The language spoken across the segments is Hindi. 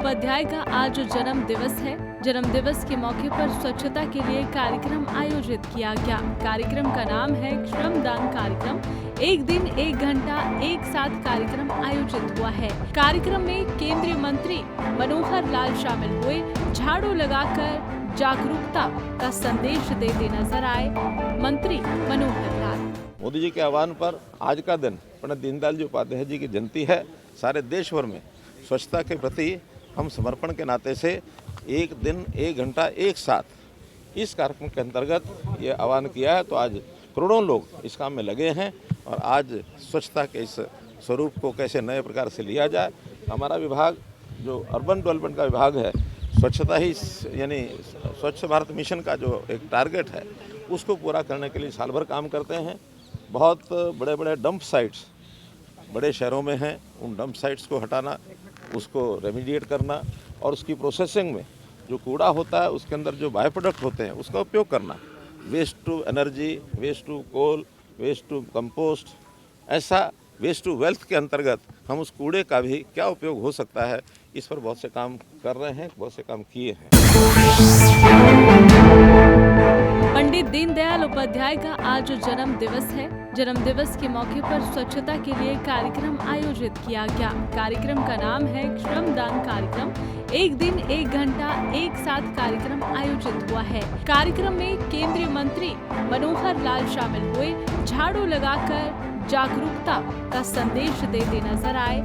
उपाध्याय का आज जन्म दिवस है। जन्म दिवस के मौके पर स्वच्छता के लिए कार्यक्रम आयोजित किया गया। कार्यक्रम का नाम है श्रमदान कार्यक्रम। एक दिन एक घंटा एक साथ कार्यक्रम आयोजित हुआ है। कार्यक्रम में केंद्रीय मंत्री मनोहर लाल शामिल हुए। झाड़ू लगाकर जागरूकता का संदेश देते नजर आए मंत्री मनोहर लाल। मोदी जी के आह्वान पर आज का दिन पंडित दीनदयाल जी उपाध्याय जी की जयंती है। सारे देश भर में स्वच्छता के प्रति हम समर्पण के नाते से एक दिन एक घंटा एक साथ इस कार्यक्रम के अंतर्गत ये आह्वान किया है। तो आज करोड़ों लोग इस काम में लगे हैं और आज स्वच्छता के इस स्वरूप को कैसे नए प्रकार से लिया जाए। हमारा विभाग जो अर्बन डेवलपमेंट का विभाग है, स्वच्छता ही यानी स्वच्छ भारत मिशन का जो एक टारगेट है उसको पूरा करने के लिए साल भर काम करते हैं। बहुत बड़े बड़े डंप साइट्स बड़े शहरों में हैं, उन डंप साइट्स को हटाना, उसको रेमिडिएट करना और उसकी प्रोसेसिंग में जो कूड़ा होता है उसके अंदर जो बाय प्रोडक्ट होते हैं उसका उपयोग करना। Waste to energy, waste to coal, waste to compost, ऐसा वेस्ट टू वेल्थ के अंतर्गत हम उस कूड़े का भी क्या उपयोग हो सकता है, इस पर बहुत से काम कर रहे हैं, बहुत से काम किए हैं। पंडित दीनदयाल उपाध्याय का आज जन्म दिवस है। जन्म दिवस के मौके पर स्वच्छता के लिए कार्यक्रम आयोजित किया गया। कार्यक्रम का नाम है श्रमदान कार्यक्रम। एक दिन एक घंटा एक साथ कार्यक्रम आयोजित हुआ है। कार्यक्रम में केंद्रीय मंत्री मनोहर लाल शामिल हुए। झाड़ू लगाकर जागरूकता का संदेश देते नजर आए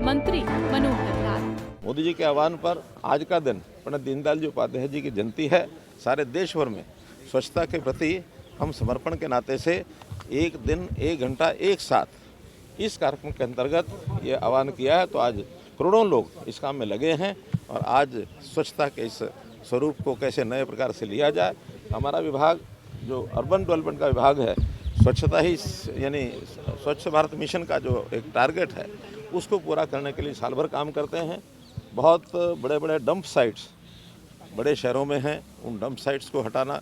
मंत्री मनोहर लाल। मोदी जी के आह्वान पर आज का दिन पंडित दीनदयाल जी उपाध्याय जी की जयंती है। सारे देश भर में स्वच्छता के प्रति हम समर्पण के नाते से एक दिन एक घंटा एक साथ इस कार्यक्रम के अंतर्गत ये आह्वान किया है। तो आज करोड़ों लोग इस काम में लगे हैं और आज स्वच्छता के इस स्वरूप को कैसे नए प्रकार से लिया जाए। हमारा विभाग जो अर्बन डेवलपमेंट का विभाग है, स्वच्छता ही यानी स्वच्छ भारत मिशन का जो एक टारगेट है उसको पूरा करने के लिए साल भर काम करते हैं। बहुत बड़े बड़े डंप साइट्स बड़े शहरों में हैं, उन डंप साइट्स को हटाना,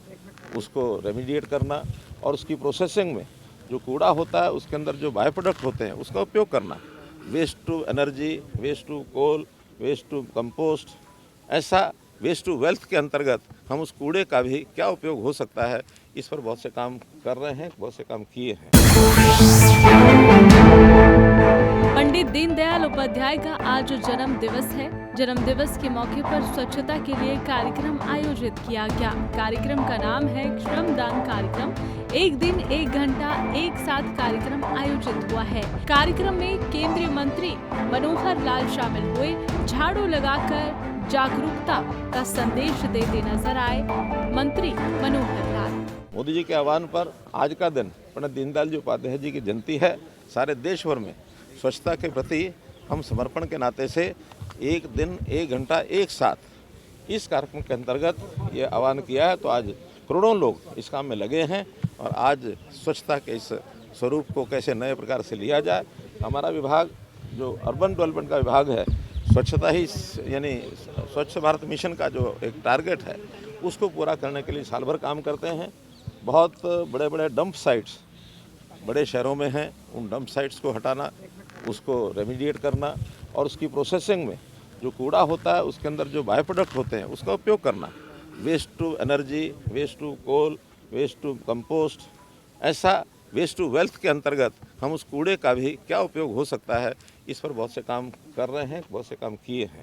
उसको रेमिडिएट करना और उसकी प्रोसेसिंग में जो कूड़ा होता है उसके अंदर जो बाय प्रोडक्ट होते हैं उसका उपयोग करना। Waste to energy, waste to coal, waste to compost, ऐसा वेस्ट टू वेल्थ के अंतर्गत हम उस कूड़े का भी क्या उपयोग हो सकता है, इस पर बहुत से काम कर रहे हैं, बहुत से काम किए हैं। पंडित दीनदयाल उपाध्याय का आज जन्म दिवस है। जन्म दिवस के मौके पर स्वच्छता के लिए कार्यक्रम आयोजित किया गया। कार्यक्रम का नाम है श्रमदान कार्यक्रम। एक दिन एक घंटा एक साथ कार्यक्रम आयोजित हुआ है। कार्यक्रम में केंद्रीय मंत्री मनोहर लाल शामिल हुए। झाड़ू लगाकर जागरूकता का संदेश देते नजर आए मंत्री मनोहर लाल। मोदी जी के आह्वान पर आज का दिन पंडित दीनदयाल जी उपाध्याय जी की जयंती है। सारे देश भर में स्वच्छता के प्रति हम समर्पण के नाते से एक दिन एक घंटा एक साथ इस कार्यक्रम के अंतर्गत ये आह्वान किया है। तो आज करोड़ों लोग इस काम में लगे हैं और आज स्वच्छता के इस स्वरूप को कैसे नए प्रकार से लिया जाए। हमारा विभाग जो अर्बन डेवलपमेंट का विभाग है, स्वच्छता ही यानी स्वच्छ भारत मिशन का जो एक टारगेट है उसको पूरा करने के लिए साल भर काम करते हैं। बहुत बड़े बड़े डंप साइट्स बड़े शहरों में हैं, उन डंप साइट्स को हटाना, उसको रेमिडिएट करना और उसकी प्रोसेसिंग में जो कूड़ा होता है उसके अंदर जो बाय प्रोडक्ट होते हैं उसका उपयोग करना। Waste to energy, waste to coal, waste to compost, ऐसा वेस्ट टू वेल्थ के अंतर्गत हम उस कूड़े का भी क्या उपयोग हो सकता है, इस पर बहुत से काम कर रहे हैं, बहुत से काम किए हैं।